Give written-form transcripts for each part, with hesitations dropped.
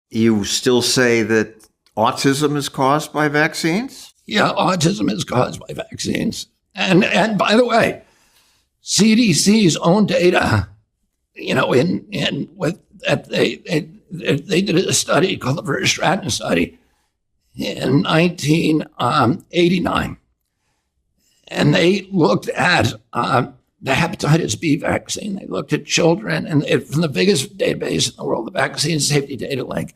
You still say that autism is caused by vaccines? Yeah, autism is caused by vaccines. And by the way, CDC's own data, they did a study called the Verstratton study in 1989. And they looked at the hepatitis B vaccine. They looked at children, and from the biggest database in the world, the Vaccine Safety Data Link,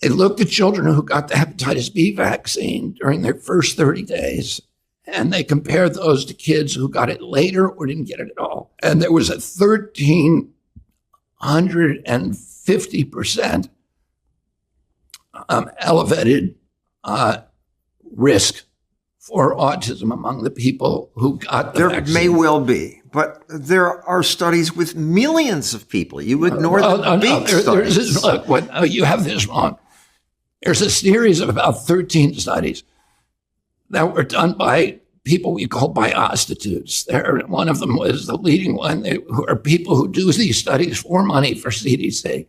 they looked at children who got the hepatitis B vaccine during their first 30 days, and they compared those to kids who got it later or didn't get it at all. And there was a 1,350% elevated risk for autism among the people who got the vaccine. There may well be, but there are studies with millions of people. You ignore the big studies. You have this wrong. There's a series of about 13 studies that were done by people we call biostitutes. One of them was the leading one, who are people who do these studies for money for CDC. They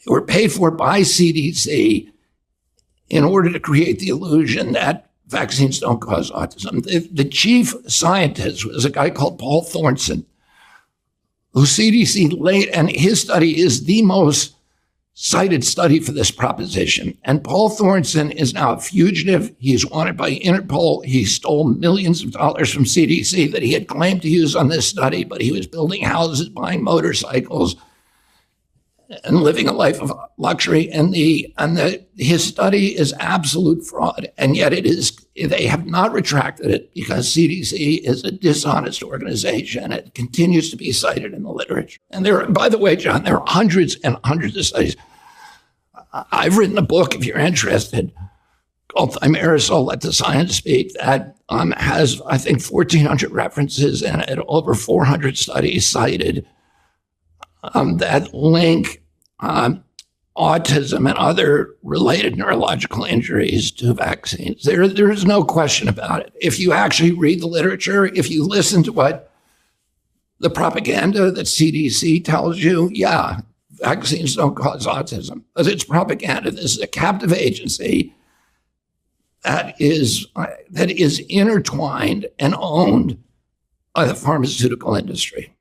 were paid for by CDC in order to create the illusion that vaccines don't cause autism. The chief scientist was a guy called Paul Thornton, who CDC and his study is the most cited study for this proposition. And Paul Thornton is now a fugitive. He's wanted by Interpol. He stole millions of dollars from CDC that he had claimed to use on this study, but he was building houses, buying motorcycles, and living a life of luxury. And his study is absolute fraud. And yet they have not retracted it because CDC is a dishonest organization. It continues to be cited in the literature. And by the way, John, there are hundreds and hundreds of studies. I've written a book, if you're interested, called I'm Aerosol, Let the Science Speak, that has, I think, 1,400 references in it, over 400 studies cited that link autism and other related neurological injuries to vaccines. There is no question about it. If you actually read the literature, if you listen to what the propaganda that CDC tells you, yeah, vaccines don't cause autism, because it's propaganda. This is a captive agency that is intertwined and owned by the pharmaceutical industry.